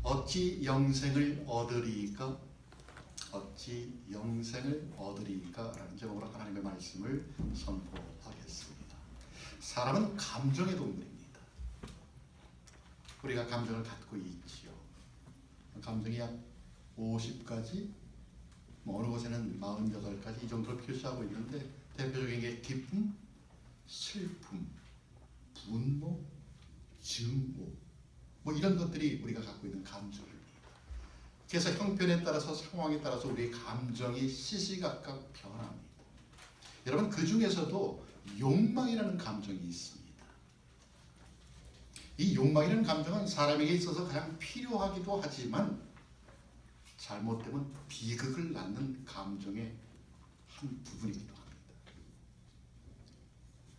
어찌 영생을 얻으리이까? 어찌 영생을 얻으리이까? 라는 제목으로 하나님의 말씀을 선포하겠습니다. 사람은 감정의 동물입니다. 우리가 감정을 갖고 있지요. 감정이 약 50가지, 어느 곳에는 48가지 이 정도를 표시하고 있는데, 대표적인 게 기쁨, 슬픔, 분노, 증오, 이런 것들이 우리가 갖고 있는 감정입니다. 그래서 형편에 따라서, 상황에 따라서 우리의 감정이 시시각각 변합니다. 여러분, 그 중에서도 욕망이라는 감정이 있습니다. 이 욕망이라는 감정은 사람에게 있어서 가장 필요하기도 하지만 잘못되면 비극을 낳는 감정의 한 부분이기도 합니다.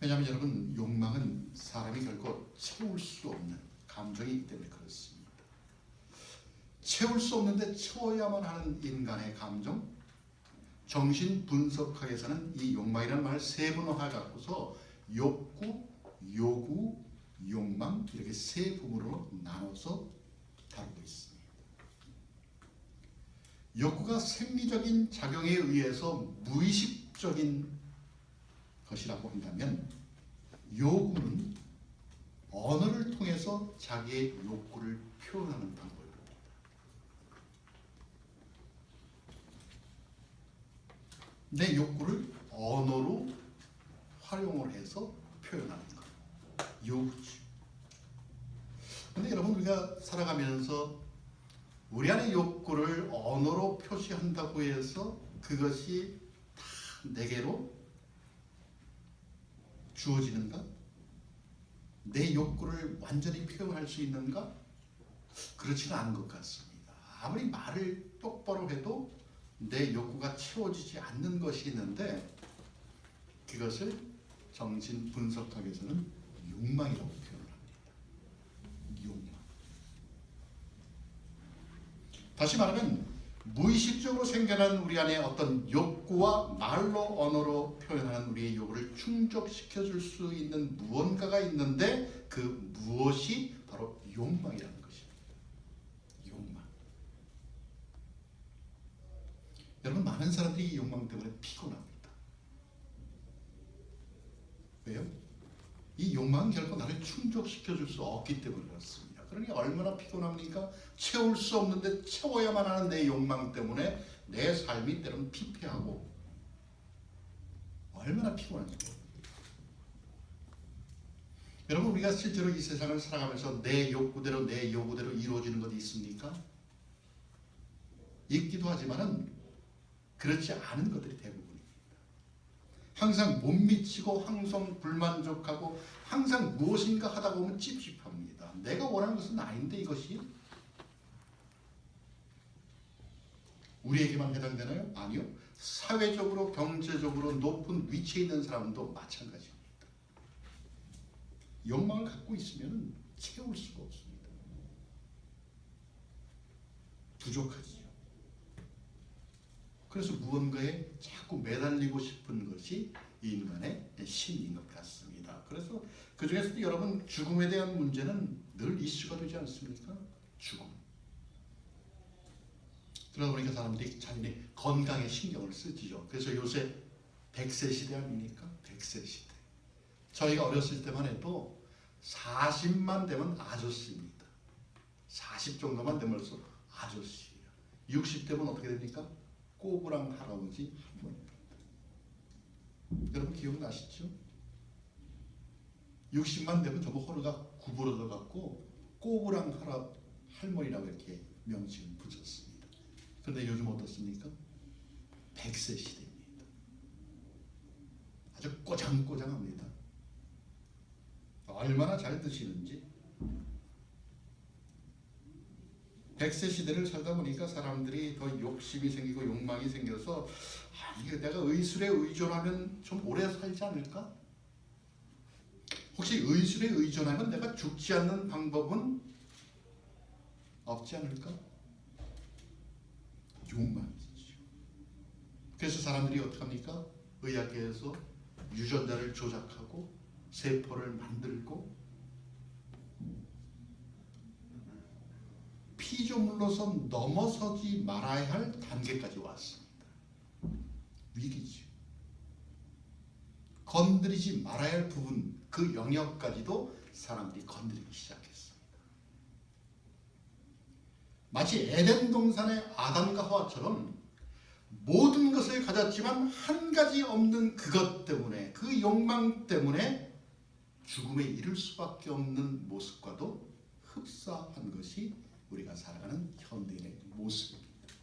왜냐하면 여러분, 욕망은 사람이 결코 채울 수 없는 감정이기 때문에 그렇습니다. 채울 수 없는데 채워야만 하는 인간의 감정, 정신분석학에서는 이 욕망이라는 말을 세분화해 갖고서 욕구, 요구, 욕망 이렇게 세 부분으로 나눠서 다루고 있습니다. 욕구가 생리적인 작용에 의해서 무의식적인 것이라고 한다면, 요구는 언어를 통해서 자기의 욕구를 표현하는 방법입니다. 내 욕구를 언어로 활용을 해서 표현하는 것, 요구죠. 근데 여러분, 우리가 살아가면서 우리 안의 욕구를 언어로 표시한다고 해서 그것이 다 내게로 주어지는가? 내 욕구를 완전히 표현할 수 있는가? 그렇지는 않은 것 같습니다. 아무리 말을 똑바로 해도 내 욕구가 채워지지 않는 것이 있는데, 그것을 정신분석학에서는 욕망이라고 표현을 합니다. 욕망. 다시 말하면 무의식적으로 생겨난 우리 안에 어떤 욕구와 말로, 언어로 표현하는 우리의 욕구를 충족시켜 줄 수 있는 무언가가 있는데, 그 무엇이 바로 욕망이라는 것입니다. 욕망. 여러분, 많은 사람들이 이 욕망 때문에 피곤합니다. 왜요? 이 욕망은 결코 나를 충족시켜 줄 수 없기 때문에 그렇습니다. 그러니 얼마나 피곤합니까? 채울 수 없는데 채워야만 하는 내 욕망 때문에 내 삶이 때로는 피폐하고 얼마나 피곤합니까? 여러분, 우리가 실제로 이 세상을 살아가면서 내 욕구대로, 내 요구대로 이루어지는 것이 있습니까? 있기도 하지만은 그렇지 않은 것들이 대부분입니다. 항상 못 미치고, 항상 불만족하고, 항상 무엇인가 하다 보면 찝찝합니다. 내가 원하는 것은 아닌데 이것이 우리에게만 해당되나요? 아니요. 사회적으로, 경제적으로 높은 위치에 있는 사람도 마찬가지입니다. 욕망을 갖고 있으면 채울 수가 없습니다. 부족하지요. 그래서 무언가에 자꾸 매달리고 싶은 것이 이 인간의 심리인 것 같습니다. 그래서 그 중에서도 여러분, 죽음에 대한 문제는 늘 이슈가 되지 않습니까? 죽음. 그러다 보니까 사람들이 자신의 건강에 신경을 쓰지요. 그래서 요새 100세 시대 아닙니까? 100세 시대. 저희가 어렸을 때만 해도 40만 되면 아저씨입니다. 40 정도만 되면 벌써 아저씨예요. 60되면 어떻게 됩니까? 꼬부랑 할아버지, 할머니입니다. 여러분 기억나시죠? 60만 되면 전부 허리가 구부러져 갖고 꼬부랑 할머니라고 이렇게 명칭을 붙였습니다. 그런데 요즘 어떻습니까? 100세 시대입니다. 아주 꼬장꼬장합니다. 얼마나 잘 드시는지. 100세 시대를 살다 보니까 사람들이 더 욕심이 생기고 욕망이 생겨서, 이게 내가 의술에 의존하면 좀 오래 살지 않을까? 혹시 의술에 의존하면 내가 죽지 않는 방법은 없지 않을까? 욕망이죠. 그래서 사람들이 어떻게 합니까? 의학계에서 유전자를 조작하고 세포를 만들고 피조물로서 넘어서지 말아야 할 단계까지 왔습니다. 위기죠. 건드리지 말아야 할 부분, 그 영역까지도 사람들이 건드리기 시작했습니다. 마치 에덴 동산의 아담과 하와처럼 모든 것을 가졌지만 한 가지 없는 그것 때문에, 그 욕망 때문에 죽음에 이를 수밖에 없는 모습과도 흡사한 것이 우리가 살아가는 현대인의 모습입니다.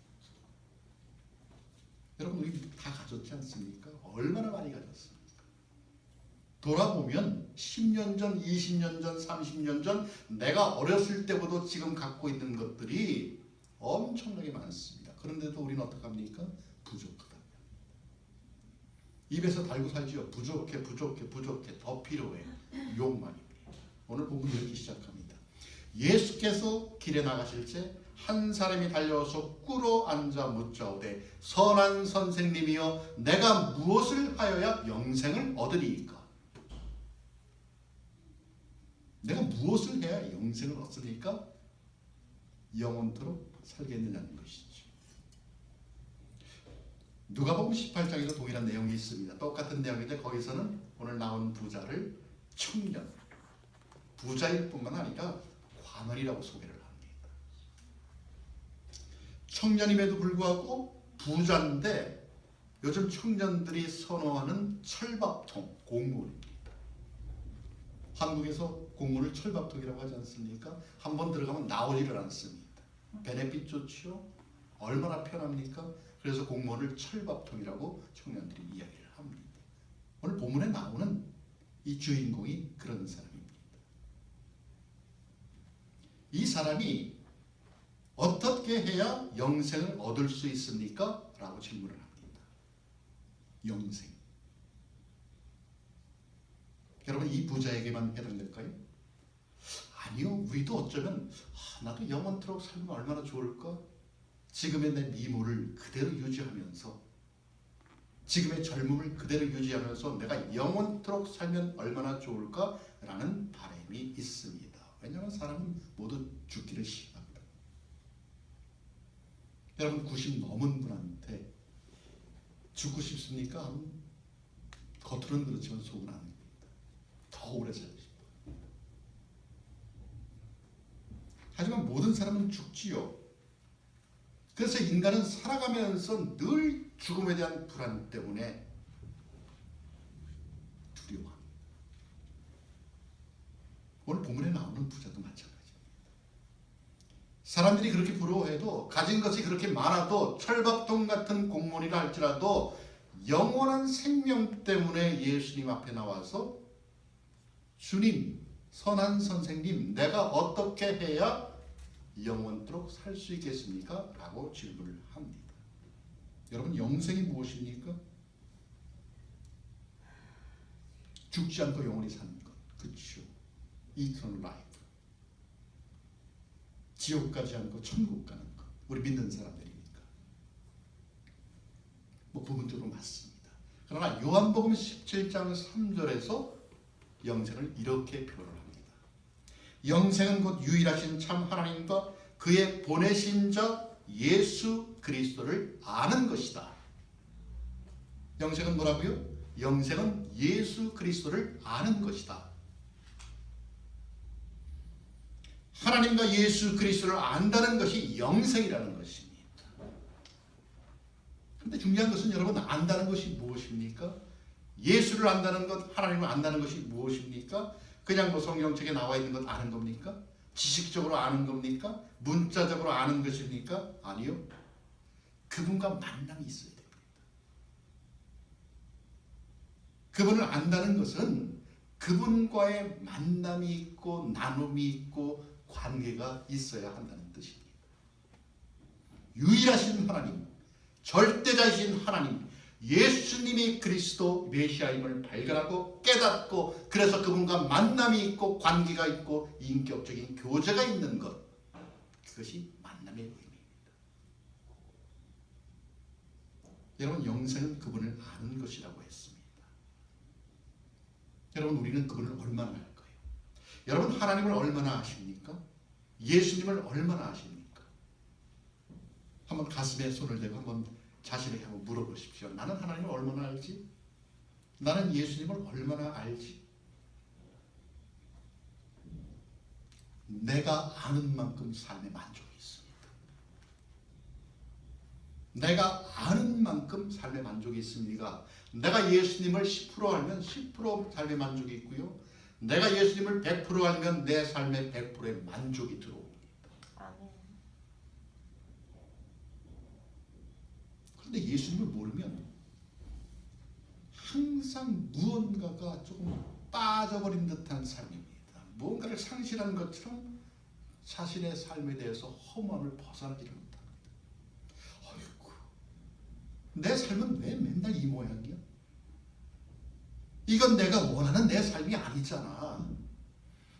여러분, 우리 다 가졌지 않습니까? 얼마나 많이 가졌습니까? 돌아보면 10년 전, 20년 전, 30년 전 내가 어렸을 때보다 지금 갖고 있는 것들이 엄청나게 많습니다. 그런데도 우리는 어떡합니까? 부족하다. 입에서 달고 살지요. 부족해, 부족해, 부족해. 더 필요해. 욕망입니다. 오늘 본문 이렇게 시작합니다. 예수께서 길에 나가실 때 한 사람이 달려와서 꿇어 앉아 묻자오되 선한 선생님이여 내가 무엇을 하여야 영생을 얻으리이까? 내가 무엇을 해야 영생을 얻으니까 영원토록 살겠느냐는 것이죠. 누가복음 18장에도 동일한 내용이 있습니다. 똑같은 내용인데 거기서는 오늘 나온 부자를 청년, 부자일 뿐만 아니라 관원이라고 소개를 합니다. 청년임에도 불구하고 부자인데 요즘 청년들이 선호하는 철밥통, 공무원입니다. 한국에서 공무원을 철밥통이라고 하지 않습니까? 한번 들어가면 나오지를 않습니다. 베네핏 좋지요? 얼마나 편합니까? 그래서 공무원을 철밥통이라고 청년들이 이야기를 합니다. 오늘 본문에 나오는 이 주인공이 그런 사람입니다. 이 사람이 어떻게 해야 영생을 얻을 수 있습니까? 라고 질문을 합니다. 영생. 여러분, 이 부자에게만 해당될까요? 아니요. 우리도 어쩌면 나도 영원토록 살면 얼마나 좋을까? 지금의 내 미모를 그대로 유지하면서, 지금의 젊음을 그대로 유지하면서 내가 영원토록 살면 얼마나 좋을까? 라는 바람이 있습니다. 왜냐하면 사람은 모두 죽기를 싫어합니다. 여러분, 90 넘은 분한테 죽고 싶습니까? 겉으로는 그렇지만 속은 아닙니다. 더 오래 살고 싶어요. 하지만 모든 사람은 죽지요. 그래서 인간은 살아가면서 늘 죽음에 대한 불안 때문에 두려워합니다. 오늘 본문에 나오는 부자도 마찬가지입니다. 사람들이 그렇게 부러워해도, 가진 것이 그렇게 많아도, 철밥통 같은 공무원이라 할지라도 영원한 생명 때문에 예수님 앞에 나와서 주님, 선한 선생님, 내가 어떻게 해야 영원토록 살 수 있겠습니까? 라고 질문을 합니다. 여러분, 영생이 무엇입니까? 죽지 않고 영원히 사는 것. 그렇죠. Eternal life. 지옥 가지 않고 천국 가는 것. 우리 믿는 사람들이니까. 뭐 부분적으로 맞습니다. 그러나 요한복음 17장 3절에서 영생을 이렇게 표현을 합니다. 영생은 곧 유일하신 참 하나님과 그의 보내신 자 예수 그리스도를 아는 것이다. 영생은 뭐라고요? 영생은 예수 그리스도를 아는 것이다. 하나님과 예수 그리스도를 안다는 것이 영생이라는 것입니다. 그런데 중요한 것은 여러분, 안다는 것이 무엇입니까? 예수를 안다는 것, 하나님을 안다는 것이 무엇입니까? 그냥 뭐 성경책에 나와 있는 것 아는 겁니까? 지식적으로 아는 겁니까? 문자적으로 아는 것입니까? 아니요. 그분과 만남이 있어야 됩니다. 그분을 안다는 것은 그분과의 만남이 있고 나눔이 있고 관계가 있어야 한다는 뜻입니다. 유일하신 하나님, 절대자이신 하나님, 예수님이 그리스도 메시아임을 발견하고 깨닫고, 그래서 그분과 만남이 있고 관계가 있고 인격적인 교제가 있는 것, 그것이 만남의 의미입니다. 여러분, 영생은 그분을 아는 것이라고 했습니다. 여러분, 우리는 그분을 얼마나 알까요? 여러분, 하나님을 얼마나 아십니까? 예수님을 얼마나 아십니까? 한번 가슴에 손을 대고 한번 자신에게 한번 물어보십시오. 나는 하나님을 얼마나 알지? 나는 예수님을 얼마나 알지? 내가 아는 만큼 삶에 만족이 있습니다. 내가 아는 만큼 삶에 만족이 있습니다. 내가 예수님을 10% 알면 10% 삶의 만족이 있고요. 내가 예수님을 100% 알면 내 삶에 100%의 만족이 들어옵니다. 그런데 예수님을 모르면 항상 무언가가 조금 빠져버린 듯한 삶입니다. 무언가를 상실한 것처럼 자신의 삶에 대해서 허무함을 벗어나지를 못합니다. 어이구, 내 삶은 왜 맨날 이 모양이야? 이건 내가 원하는 내 삶이 아니잖아.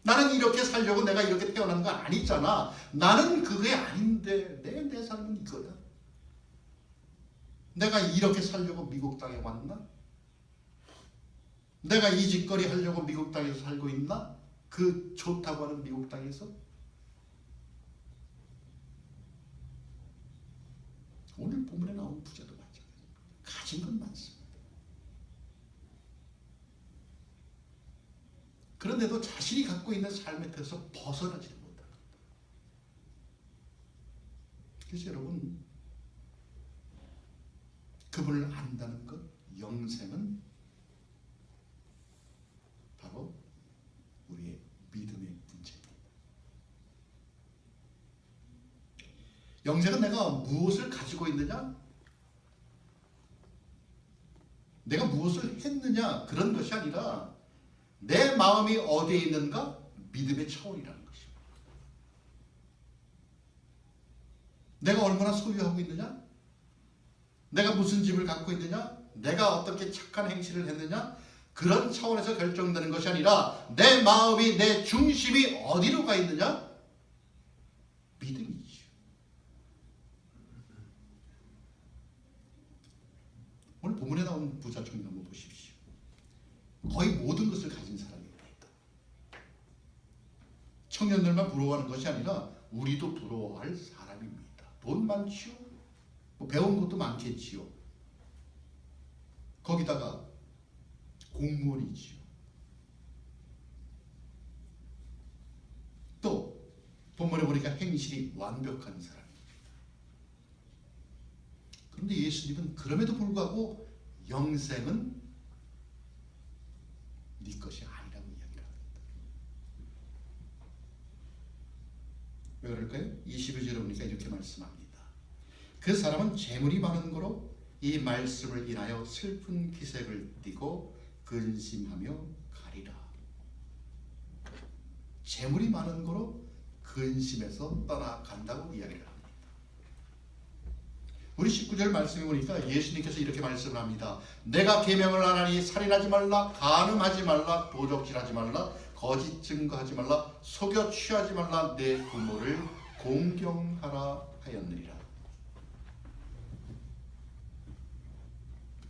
나는 이렇게 살려고 내가 이렇게 태어난 거 아니잖아. 나는 그게 아닌데 내 삶은 이거야. 내가 이렇게 살려고 미국 땅에 왔나? 내가 이 짓거리 하려고 미국 땅에서 살고 있나? 그 좋다고 하는 미국 땅에서? 오늘 본문에 나온 부자도 마찬가지입니다. 가진 건 많습니다. 그런데도 자신이 갖고 있는 삶의 틀에서 벗어나지 못합니다. 그래서 여러분, 그분을 안다는 것, 영생은 바로 우리의 믿음의 문제입니다. 영생은 내가 무엇을 가지고 있느냐? 내가 무엇을 했느냐? 그런 것이 아니라 내 마음이 어디에 있는가? 믿음의 차원이라는 것입니다. 내가 얼마나 소유하고 있느냐? 내가 무슨 집을 갖고 있느냐? 내가 어떻게 착한 행실을 했느냐? 그런 차원에서 결정되는 것이 아니라 내 마음이, 내 중심이 어디로 가 있느냐? 믿음이죠. 오늘 본문에 나온 부자 청년 한번 보십시오. 거의 모든 것을 가진 사람입니다. 청년들만 부러워하는 것이 아니라 우리도 부러워할 사람입니다. 돈 많지요? 뭐 배운 것도 많겠지요. 거기다가 공무원이지요. 또 본문에 보니까 행실이 완벽한 사람이에요. 그런데 예수님은 그럼에도 불구하고 영생은 네 것이 아니라고 이야기를 합니다. 왜 그럴까요? 22절에 보니까 이렇게 말씀합니다. 그 사람은 재물이 많은 거로 이 말씀을 인하여 슬픈 기색을 띠고 근심하며 가리라. 재물이 많은 거로 근심해서 떠나간다고 이야기를 합니다. 우리 19절 말씀에 보니까 예수님께서 이렇게 말씀을 합니다. 내가 계명을 안 하니 살인하지 말라, 간음하지 말라, 도적질하지 말라, 거짓 증거하지 말라, 속여 취하지 말라, 내 부모를 공경하라 하였느니라.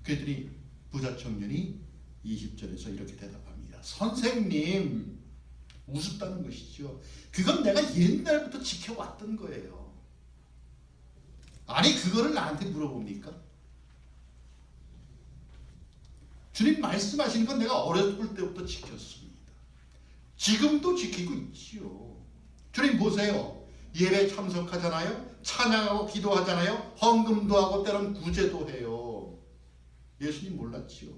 그랬더니 부자 청년이 20절에서 이렇게 대답합니다. 선생님, 우습다는 것이죠. 그건 내가 옛날부터 지켜왔던 거예요. 아니 그거를 나한테 물어봅니까? 주님 말씀하시는 건 내가 어렸을 때부터 지켰습니다. 지금도 지키고 있지요. 주님 보세요. 예배 참석하잖아요. 찬양하고 기도하잖아요. 헌금도 하고 때론 구제도 해요. 예수님 몰랐지요.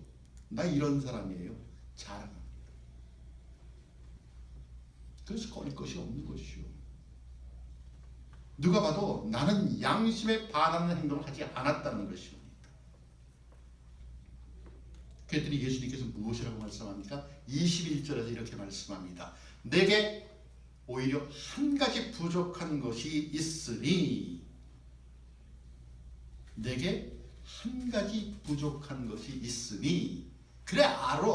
나 이런 사람이에요. 자랑합니다. 그래서 꺼릴 것이 없는 것이요. 누가 봐도 나는 양심에 반하는 행동을 하지 않았다는 것입니다. 그랬더니 예수님께서 무엇이라고 말씀합니까? 21절에서 이렇게 말씀합니다. 내게 오히려 한 가지 부족한 것이 있으니, 내게 한 가지 부족한 것이 있으니, 그래 알아.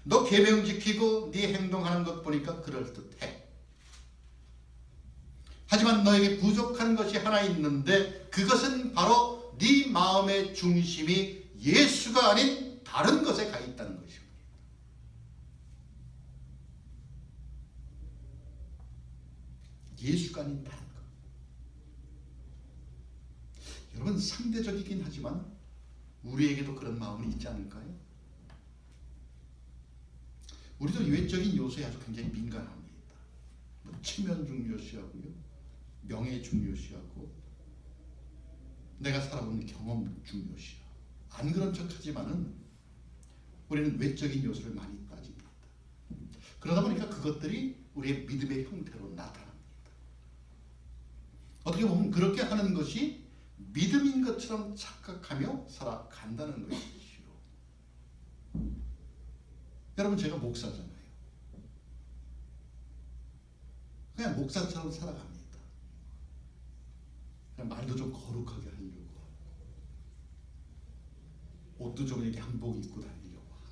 너 계명 지키고 네 행동하는 것 보니까 그럴듯해. 하지만 너에게 부족한 것이 하나 있는데 그것은 바로 네 마음의 중심이 예수가 아닌 다른 것에 가 있다는 것입니다. 예수가 아닌 다른 것. 여러분, 상대적이긴 하지만 우리에게도 그런 마음은 있지 않을까요? 우리도 외적인 요소에 아주 굉장히 민감합니다. 뭐 체면 중요시하고요, 명예 중요시하고, 내가 살아본 경험 중요시하고. 안 그런 척하지만은 우리는 외적인 요소를 많이 따집니다. 그러다 보니까 그것들이 우리의 믿음의 형태로 나타납니다. 어떻게 보면 그렇게 하는 것이 믿음인 것처럼 착각하며 살아간다는 것이죠. 여러분, 제가 목사잖아요. 그냥 목사처럼 살아갑니다. 그냥 말도 좀 거룩하게 하려고 하고, 옷도 좀 이렇게 한복 입고 다니려고 하고.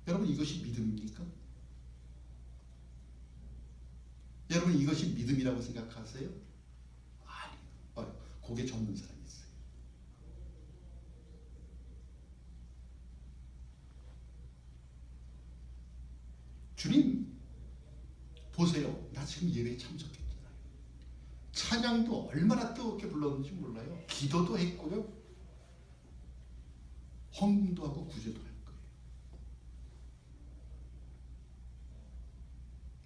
여러분, 이것이 믿음입니까? 여러분, 이것이 믿음이라고 생각하세요? 아니요. 고개 접는 사람이 있어요. 주님, 보세요. 나 지금 예배에 참석했잖아요. 찬양도 얼마나 뜨겁게 불렀는지 몰라요. 기도도 했고요, 헌금도 하고 구제도 할 거예요.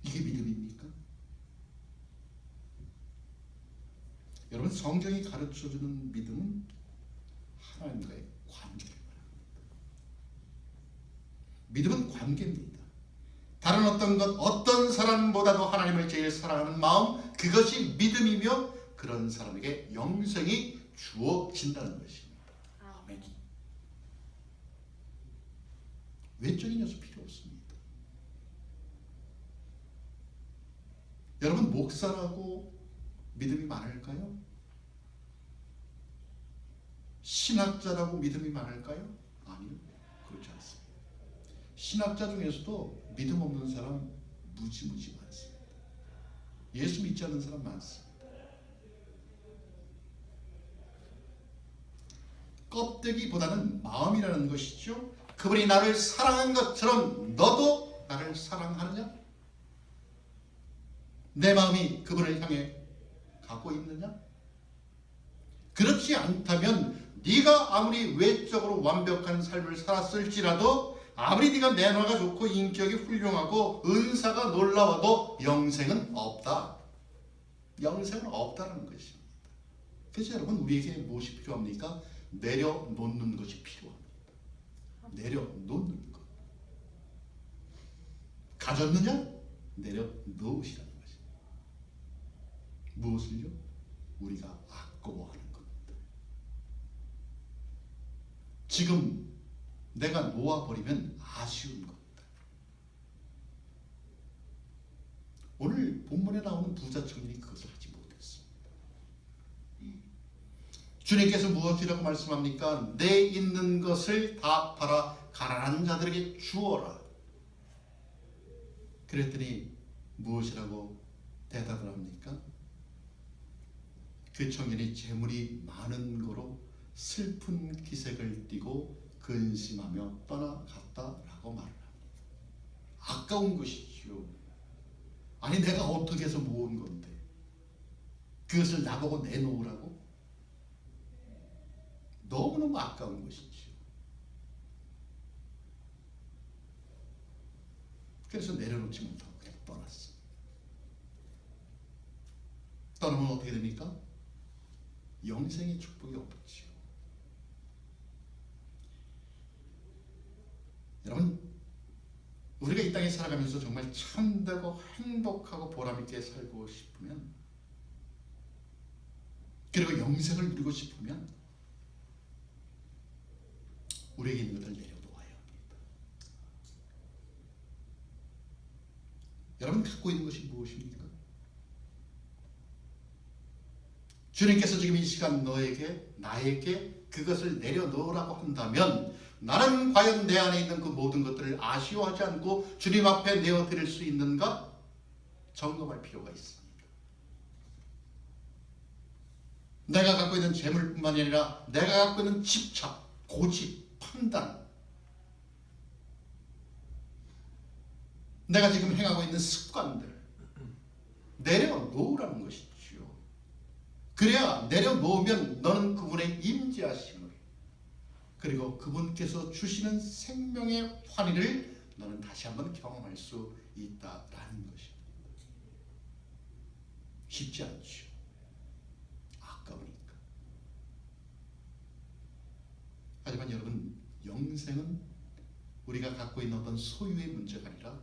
이게 믿음입니까? 여러분, 성경이 가르쳐주는 믿음은 하나님과의 관계를 말합니다. 믿음은 관계입니다. 다른 어떤 것, 어떤 사람보다도 하나님을 제일 사랑하는 마음, 그것이 믿음이며 그런 사람에게 영생이 주어진다는 것입니다. 아멘. 외적인 요소 필요 없습니다. 여러분, 목사라고 믿음이 많을까요? 신학자라고 믿음이 많을까요? 아니요, 그렇지 않습니다. 신학자 중에서도 믿음 없는 사람 무지무지 많습니다. 예수 믿지 않는 사람 많습니다. 껍데기보다는 마음이라는 것이죠. 그분이 나를 사랑한 것처럼 너도 나를 사랑하느냐? 내 마음이 그분을 향해 가고 있느냐? 그렇지 않다면 네가 아무리 외적으로 완벽한 삶을 살았을지라도, 아무리 네가 매너가 좋고 인격이 훌륭하고 은사가 놀라워도 영생은 없다. 영생은 없다는 것입니다. 그래서 여러분, 우리에게 무엇이 필요합니까? 내려놓는 것이 필요합니다. 내려놓는 것. 가졌느냐? 내려놓으시라는 것입니다. 무엇을요? 우리가 아까워하는 겁니다. 지금 내가 놓아버리면 아쉬운 겁니다. 오늘 본문에 나오는 부자 청년이 그것을 하지 못했습니다. 주님께서 무엇이라고 말씀합니까? 내 있는 것을 다 팔아 가난한 자들에게 주어라. 그랬더니 무엇이라고 대답을 합니까? 그 청년이 재물이 많은 거로 슬픈 기색을 띠고 근심하며 떠나갔다라고 말을 합니다. 아까운 것이죠. 아니, 내가 어떻게 해서 모은 건데 그것을 나보고 내놓으라고? 너무너무 아까운 것이죠. 그래서 내려놓지 못하고 그냥 떠났습니다. 떠나면 어떻게 됩니까? 영생의 축복이 없지요. 여러분, 우리가 이 땅에 살아가면서 정말 참되고 행복하고 보람있게 살고 싶으면, 그리고 영생을 누리고 싶으면 우리에게 있는 것을 내려놓아야 합니다. 여러분, 갖고 있는 것이 무엇입니까? 주님께서 지금 이 시간 너에게, 나에게 그것을 내려놓으라고 한다면, 나는 과연 내 안에 있는 그 모든 것들을 아쉬워하지 않고 주님 앞에 내어드릴 수 있는가? 점검할 필요가 있습니다. 내가 갖고 있는 재물뿐만이 아니라 내가 갖고 있는 집착, 고집, 판단, 내가 지금 행하고 있는 습관들 내려놓으라는 것이죠. 그래야 내려놓으면 너는 그분의 임재하심을, 그리고 그분께서 주시는 생명의 환희를 너는 다시 한번 경험할 수 있다라는 것입니다. 쉽지 않죠. 아까우니까. 하지만 여러분, 영생은 우리가 갖고 있는 어떤 소유의 문제가 아니라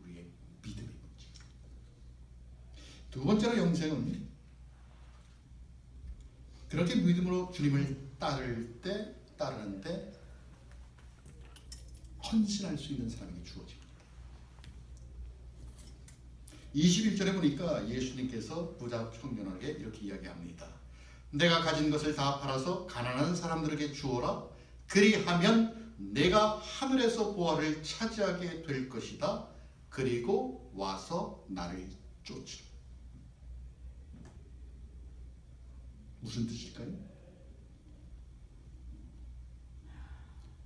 우리의 믿음의 문제입니다. 두 번째로, 영생은 그렇게 믿음으로 주님을 따르는데 헌신할 수 있는 사람에게 주어집니다. 21절에 보니까 예수님께서 부자 청년에게 이렇게 이야기합니다. 내가 가진 것을 다 팔아서 가난한 사람들에게 주어라. 그리하면 내가 하늘에서 보화를 차지하게 될 것이다. 그리고 와서 나를 쫓으라. 무슨 뜻일까요?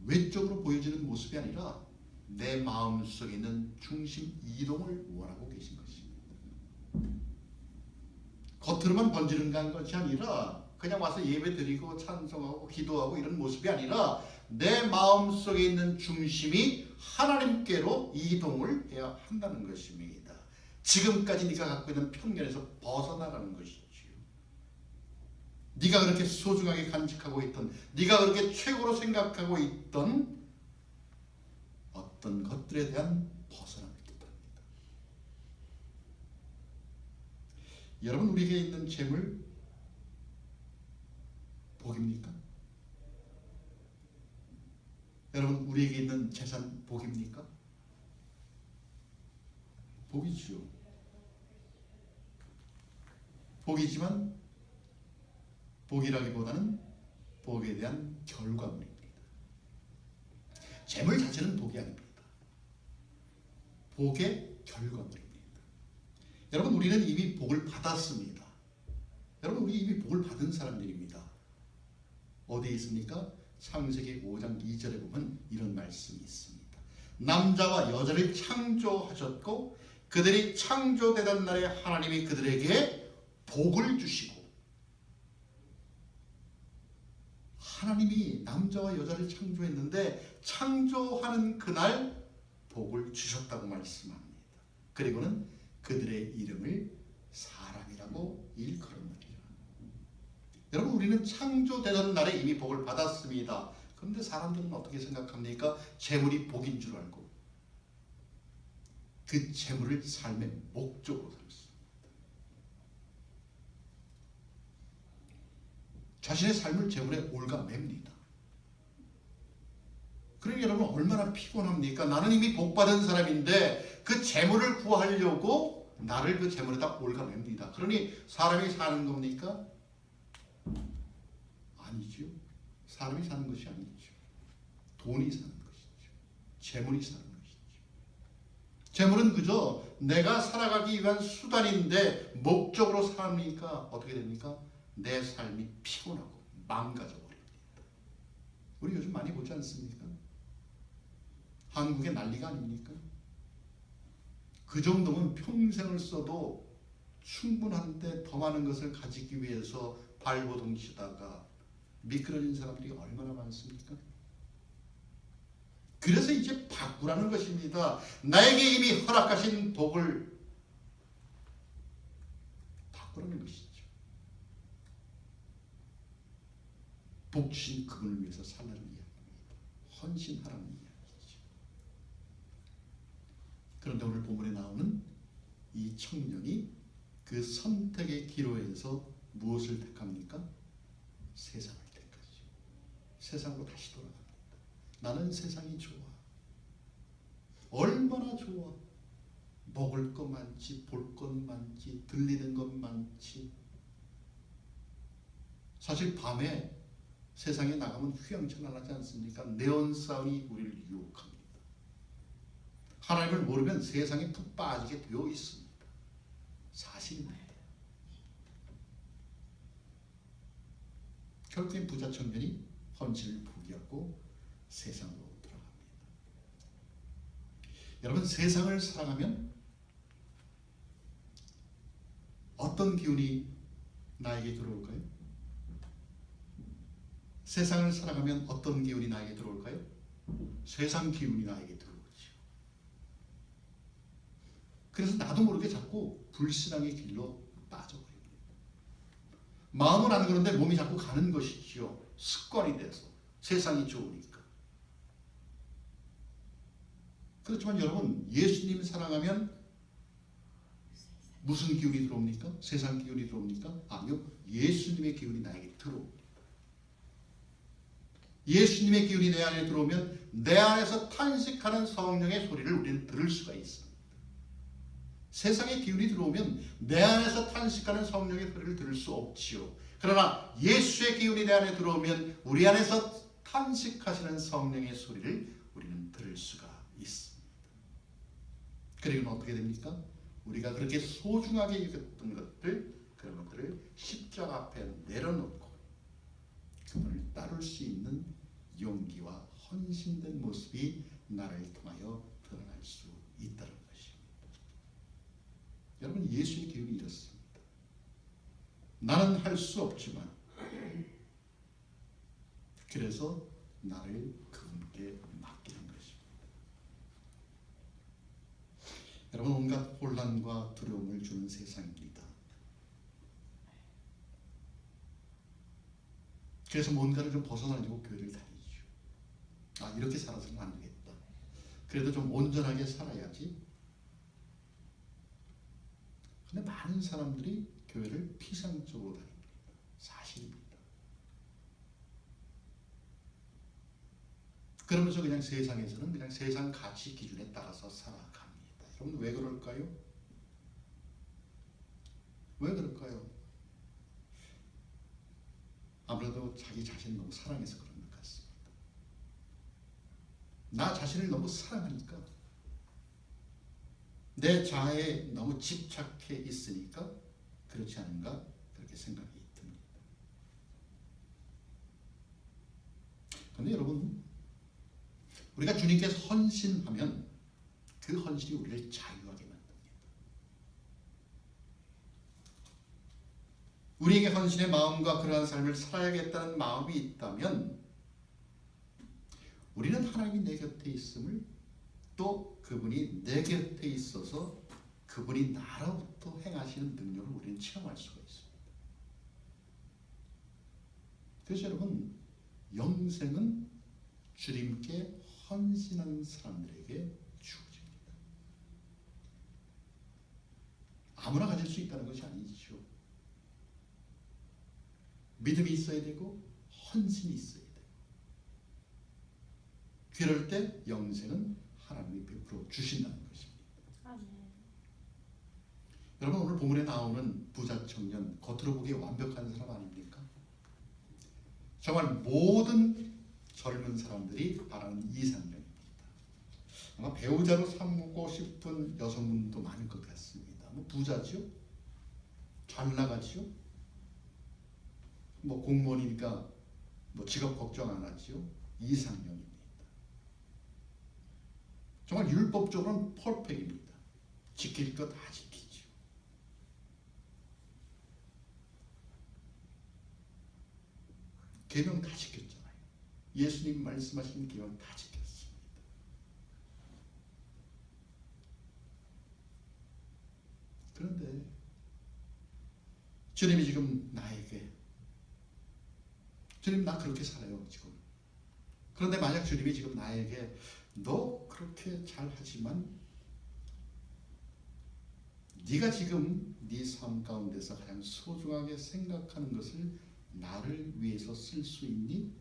외적으로 보여지는 모습이 아니라 내 마음속에 있는 중심 이동을 원하고 계신 것입니다. 겉으로만 번지는 것이 아니라 그냥 와서 예배 드리고 찬송하고 기도하고 이런 모습이 아니라 내 마음속에 있는 중심이 하나님께로 이동을 해야 한다는 것입니다. 지금까지 네가 갖고 있는 편견에서 벗어나라는 것이지요. 네가 그렇게 소중하게 간직하고 있던, 네가 그렇게 최고로 생각하고 있던 어떤 것들에 대한 벗어남을 뜻합니다. 여러분, 우리에게 있는 재물 복입니까? 여러분, 우리에게 있는 재산 복입니까? 복이죠. 복이지만 복이라기보다는 복에 대한 결과물입니다. 재물 자체는 복이 아닙니다. 복의 결과물입니다. 여러분, 우리는 이미 복을 받았습니다. 여러분, 우리 이미 복을 받은 사람들입니다. 어디에 있습니까? 창세기 5장 2절에 보면 이런 말씀이 있습니다. 남자와 여자를 창조하셨고 그들이 창조되던 날에 하나님이 그들에게 복을 주시고, 하나님이 남자와 여자를 창조했는데 창조하는 그날 복을 주셨다고 말씀합니다. 그리고는 그들의 이름을 사람이라고 일컬었느니라. 여러분, 우리는 창조되던 날에 이미 복을 받았습니다. 그런데 사람들은 어떻게 생각합니까? 재물이 복인 줄 알고 그 재물을 삶의 목적으로 삼습니다. 자신의 삶을 재물에 올가맵니다. 그러니 여러분, 얼마나 피곤합니까? 나는 이미 복받은 사람인데 그 재물을 구하려고 나를 그 재물에다 올가맵니다. 그러니 사람이 사는 겁니까? 아니죠. 사람이 사는 것이 아니죠. 돈이 사는 것이죠. 재물이 사는 것이죠. 재물은 그저 내가 살아가기 위한 수단인데 목적으로 사니까 어떻게 됩니까? 내 삶이 피곤하고 망가져 버립니다. 우리 요즘 많이 보지 않습니까? 한국의 난리가 아닙니까? 그 정도면 평생을 써도 충분한데 더 많은 것을 가지기 위해서 발버둥 치다가 미끄러진 사람들이 얼마나 많습니까? 그래서 이제 바꾸라는 것입니다. 나에게 이미 허락하신 복을 바꾸라는 것이죠. 복 주신 그분을 위해서 살라는 이야기입니다. 헌신하라는 이야기죠. 그런데 오늘 본문에 나오는 이 청년이 그 선택의 기로에서 무엇을 택합니까? 세상을 택하죠. 세상으로 다시 돌아갑니다. 나는 세상이 좋아. 얼마나 좋아. 먹을 것 많지, 볼 것 많지, 들리는 것 많지. 사실 밤에 세상에 나가면 휘황찬란하지 않습니까? 네온사운이 우리를 유혹합니다. 하나님을 모르면 세상에 푹 빠지게 되어 있습니다. 사실입니다. 결국엔 부자 청년이 헌신을 포기하고 세상으로 돌아갑니다. 여러분, 세상을 사랑하면 어떤 기운이 나에게 들어올까요? 세상을 살아가면 어떤 기운이 나에게 들어올까요? 세상 기운이 나에게 들어오죠. 그래서 나도 모르게 자꾸 불신앙의 길로 빠져버립니다. 마음은 안 그런데 몸이 자꾸 가는 것이지요. 습관이 돼서 세상이 좋으니까. 그렇지만 여러분, 예수님 사랑하면 무슨 기운이 들어옵니까? 세상 기운이 들어옵니까? 아니요. 예수님의 기운이 나에게 들어옵니다. 예수님의 기운이 내 안에 들어오면 내 안에서 탄식하는 성령의 소리를 우리는 들을 수가 있습니다. 세상의 기운이 들어오면 내 안에서 탄식하는 성령의 소리를 들을 수 없지요. 그러나 예수의 기운이 내 안에 들어오면 우리 안에서 탄식하시는 성령의 소리를 우리는 들을 수가 있습니다. 그리고 어떻게 됩니까? 우리가 그렇게 소중하게 여겼던 것들, 그런 것들을 십자가 앞에 내려놓고 그분을 따를 수 있는 용기와 헌신된 모습이 나를 통하여 드러날 수 있다는 것입니다. 여러분, 예수의 기운이 이렇습니다. 나는 할 수 없지만 그래서 나를 그분께 맡기는 것입니다. 여러분, 온갖 혼란과 두려움을 주는 세상입니다. 그래서 뭔가를 좀 벗어나려고 교회를 다니죠. 아, 이렇게 살아서는 안 되겠다. 그래도 좀 온전하게 살아야지. 근데 많은 사람들이 교회를 피상적으로 다닙니다. 사실입니다. 그러면서 그냥 세상에서는 그냥 세상 가치 기준에 따라서 살아갑니다. 여러분, 왜 그럴까요? 왜 그럴까요? 아무래도 자기 자신을 너무 사랑해서 그런 것 같습니다. 나 자신을 너무 사랑하니까, 내 자아에 너무 집착해 있으니까 그렇지 않은가, 그렇게 생각이 듭니다. 그런데 여러분, 우리가 주님께서 헌신하면 그 헌신이 우리를 자유하게 만듭니다. 우리에게 헌신의 마음과 그러한 삶을 살아야겠다는 마음이 있다면 우리는 하나님이 내 곁에 있음을, 또 그분이 내 곁에 있어서 그분이 나로부터 행하시는 능력을 우리는 체험할 수가 있습니다. 그래서 여러분, 영생은 주님께 헌신하는 사람들에게 주어집니다. 아무나 가질 수 있다는 것이 아니죠. 믿음이 있어야 되고 헌신이 있어야 돼요. 그럴 때 영생은 하나님이 베풀어 주신다는 것입니다. 아멘. 여러분, 오늘 본문에 나오는 부자 청년, 겉으로 보기에 완벽한 사람 아닙니까? 정말 모든 젊은 사람들이 바라는 이상형입니다. 아마 배우자로 삼고 싶은 여성분도 많을 것 같습니다. 뭐 부자죠? 잘 나가죠? 뭐 공무원이니까 뭐 직업 걱정 안 하죠? 이상형입니다. 정말 율법적으로는 퍼펙트입니다. 지킬 거 다 지키죠. 계명 다 지켰잖아요. 예수님 말씀하신 계명 다 지켰습니다. 그런데 주님이 지금 나에게, 주님 나 그렇게 살아요 지금. 그런데 만약 주님이 지금 나에게 너 그렇게 잘하지만 네가 지금 네 삶 가운데서 가장 소중하게 생각하는 것을 나를 위해서 쓸 수 있니?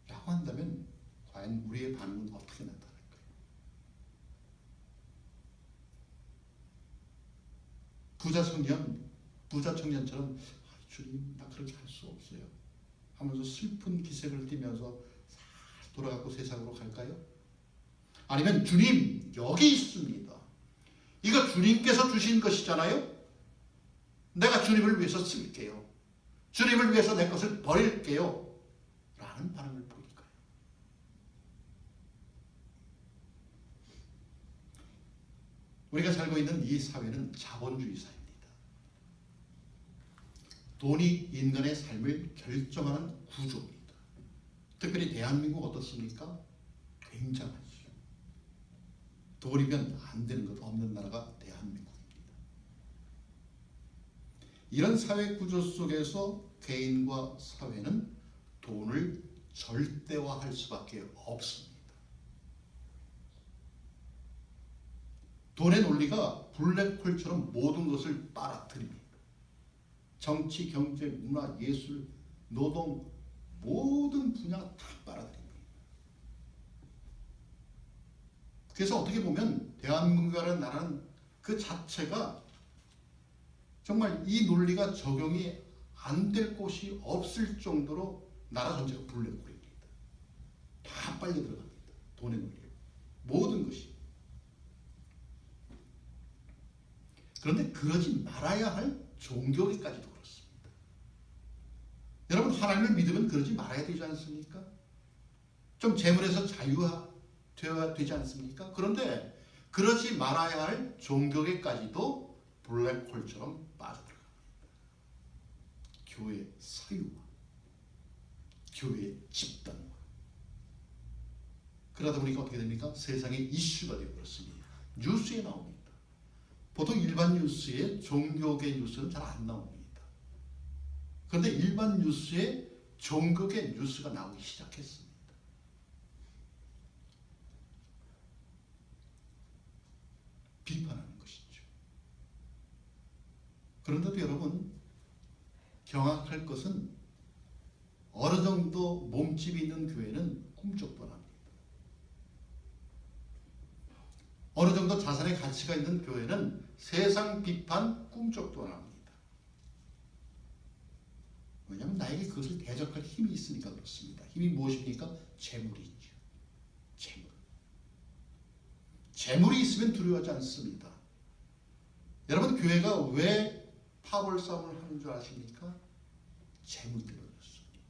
라고 한다면 과연 우리의 반응은 어떻게 나타날까요? 부자 청년처럼 주님 나 그렇게 할 수 없어요 하면서 슬픈 기색을 띠면서 살 돌아가고 세상으로 갈까요? 아니면 주님 여기 있습니다. 이거 주님께서 주신 것이잖아요. 내가 주님을 위해서 쓸게요. 주님을 위해서 내 것을 버릴게요. 라는 반응을 보일까요? 우리가 살고 있는 이 사회는 자본주의 사회입니다. 돈이 인간의 삶을 결정하는 구조입니다. 특별히 대한민국 어떻습니까? 굉장하죠. 돈이면 안 되는 것 없는 나라가 대한민국입니다. 이런 사회 구조 속에서 개인과 사회는 돈을 절대화할 수밖에 없습니다. 돈의 논리가 블랙홀처럼 모든 것을 빨아들입니다. 정치, 경제, 문화, 예술, 노동 모든 분야 다 빨아들입니다. 그래서 어떻게 보면 대한민국이라는 나라는 그 자체가 정말 이 논리가 적용이 안 될 곳이 없을 정도로 나라 전체가 블랙홀입니다. 다 빨려 들어갑니다. 돈의 논리. 모든 것이. 그런데 그러지 말아야 할 종교에까지도 그렇습니다. 여러분 하나님을 믿으면 그러지 말아야 되지 않습니까? 좀 재물에서 자유되어야 되지 않습니까? 그런데 그러지 말아야 할 종교에까지도 블랙홀처럼 빠져들어갑니다. 교회 사유와 교회 집단과 그러다 보니까 어떻게 됩니까? 세상의 이슈가 되어버렸습니다. 뉴스에 나옵니다. 보통 일반 뉴스에 종교계 뉴스는 잘 안 나옵니다. 그런데 일반 뉴스에 종교계 뉴스가 나오기 시작했습니다. 비판하는 것이죠. 그런데도 여러분 경악할 것은 어느 정도 몸집이 있는 교회는 꿈쩍도 안 합니다. 어느 정도 자산의 가치가 있는 교회는 세상 비판 꿈쩍도 안 합니다. 왜냐하면 나에게 그것을 대적할 힘이 있으니까 그렇습니다. 힘이 무엇입니까? 재물이죠. 재물. 재물이 있으면 두려워하지 않습니다. 여러분 교회가 왜 파벌 싸움을 하는 줄 아십니까? 재물 때문이었습니다.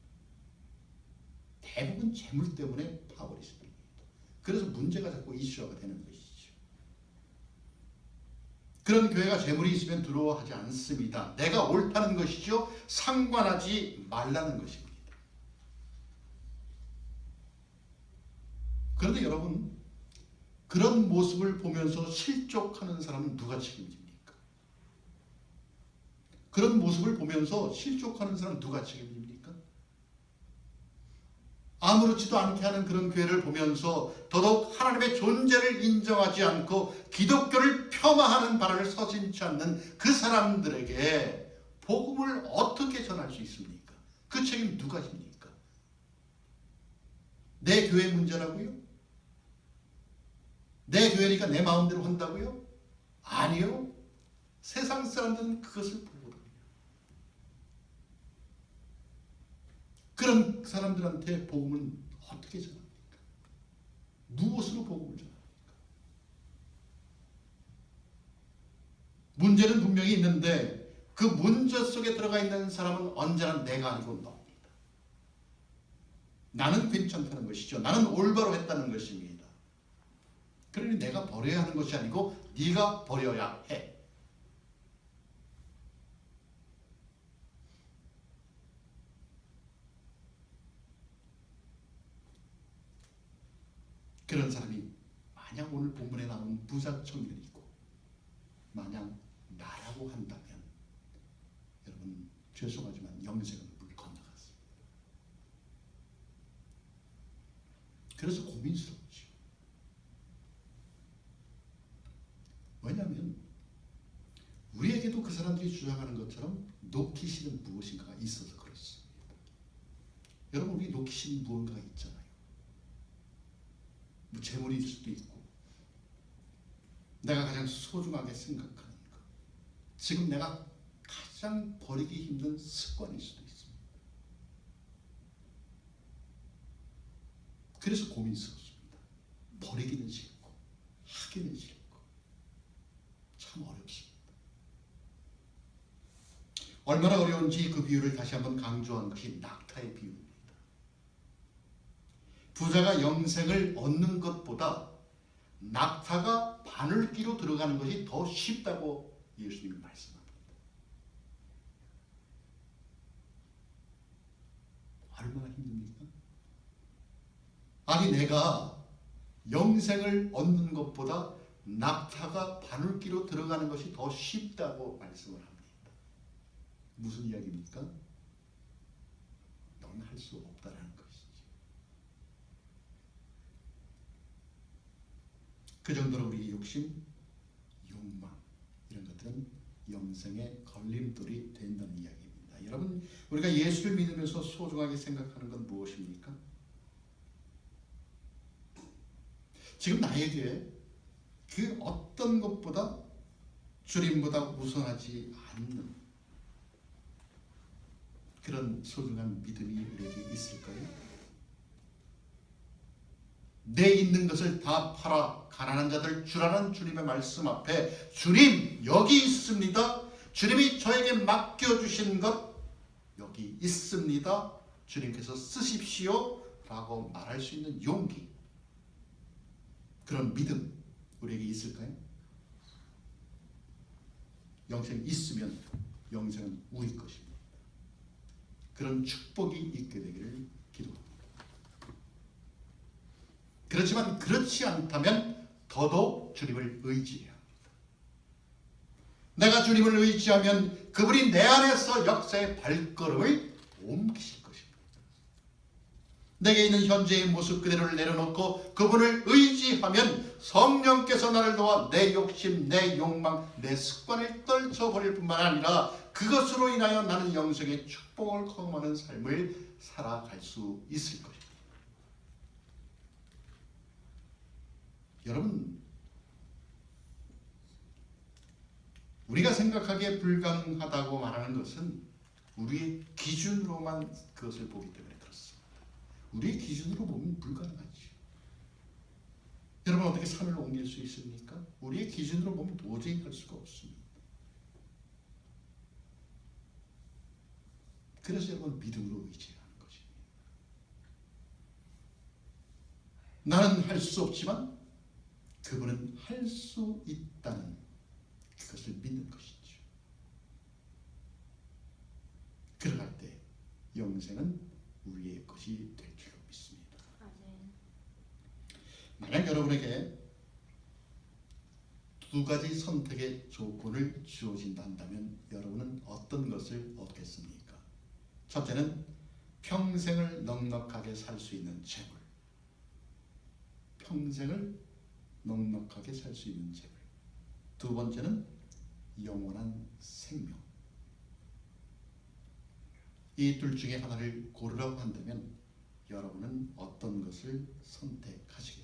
대부분 재물 때문에 파벌이 생깁니다. 그래서 문제가 자꾸 이슈화가 되는 것이죠. 그런 교회가 재물이 있으면 두려워하지 않습니다. 내가 옳다는 것이죠. 상관하지 말라는 것입니다. 그런데 여러분 그런 모습을 보면서 실족하는 사람은 누가 책임집니까? 그런 모습을 보면서 실족하는 사람은 누가 책임집니까? 아무렇지도 않게 하는 그런 교회를 보면서 더더욱 하나님의 존재를 인정하지 않고 기독교를 폄하하는 발언을 서슴지 않는 그 사람들에게 복음을 어떻게 전할 수 있습니까? 그 책임 누가 집니까? 내 교회 문제라고요? 내 교회니까 내 마음대로 한다고요? 아니요. 세상 사람들은 그것을 보거든요. 그런 사람들한테 복음을 어떻게 전합니까? 무엇으로 복음을 전합니까? 문제는 분명히 있는데 그 문제 속에 들어가 있는 사람은 언제나 내가 아니고 너입니다. 나는 괜찮다는 것이죠. 나는 올바로 했다는 것입니다. 그러니 내가 버려야 하는 것이 아니고 네가 버려야 해. 그런 사람이 만약 오늘 본문에 나온 부자 청년이고 만약 나라고 한다면 여러분 죄송하지만 영생은 물 건너갔습니다. 그래서 고민스럽죠. 왜냐하면 우리에게도 그 사람들이 주장하는 것처럼 놓기 싫은 무엇인가가 있어서 그렇습니다. 여러분 우리 놓기 싫은 무언가가 있잖아요. 뭐 재물일 수도 있고 내가 가장 소중하게 생각하는 것, 지금 내가 가장 버리기 힘든 습관일 수도 있습니다. 그래서 고민스럽습니다. 버리기는 싫고 하기는 싫고 참 어렵습니다. 얼마나 어려운지 그 비유를 다시 한번 강조한 것이 낙타의 비유입니다. 부자가 영생을 얻는 것보다 낙타가 바늘귀로 들어가는 것이 더 쉽다고 예수님이 말씀합니다. 이야기입니까? 아니 내가 영생을 얻는 것보다 낙타가 바늘기로 들어가는 것이 더 쉽다고 말씀을 합니다. 무슨 이야기입니까? 넌 할 수 없다라는 것이지. 그 정도로 우리 욕심, 욕망 이런 것들은 영생의 걸림돌이 된다는 이야기입니다. 여러분, 우리가 예수를 믿으면서 소중하게 생각하는 건 무엇입니까? 지금 나에게 그 어떤 것보다 주님보다 우선하지 않는 그런 소중한 믿음이 우리에게 있을까요? 내 있는 것을 다 팔아 가난한 자들 주라는 주님의 말씀 앞에 주님 여기 있습니다. 주님이 저에게 맡겨주신 것 여기 있습니다. 주님께서 쓰십시오 라고 말할 수 있는 용기, 그런 믿음 우리에게 있을까요? 영생이 있으면 영생은 우리 것입니다. 그런 축복이 있게 되기를 기도합니다. 그렇지만 그렇지 않다면 더더욱 주님을 의지해야 합니다. 내가 주님을 의지하면 그분이 내 안에서 역사의 발걸음을 옮기실 것입니다. 내게 있는 현재의 모습 그대로를 내려놓고 그분을 의지하면 성령께서 나를 도와 내 욕심, 내 욕망, 내 습관을 떨쳐버릴 뿐만 아니라 그것으로 인하여 나는 영생의 축복을 경험하는 삶을 살아갈 수 있을 것입니다. 여러분, 우리가 생각하기에 불가능하다고 말하는 것은 우리의 기준으로만 그것을 보기 때문에 그렇습니다. 우리의 기준으로 보면 불가능하죠. 여러분, 어떻게 산을 옮길 수 있습니까? 우리의 기준으로 보면 도저히 할 수가 없습니다. 그래서 여러분, 믿음으로 의지해야 하는 것입니다. 나는 할 수 없지만 그분은 할 수 있다는 그것을 믿는 것이죠. 그러할 때 영생은 우리의 것이 될 줄로 믿습니다. 만약 여러분에게 두 가지 선택의 조건을 주어진다 한다면 여러분은 어떤 것을 얻겠습니까? 첫째는 평생을 넉넉하게 살 수 있는 재물. 평생을 넉넉하게 살 수 있는 재물. 두 번째는 영원한 생명. 이 둘 중에 하나를 고르라고 한다면 여러분은 어떤 것을 선택하시겠습니까?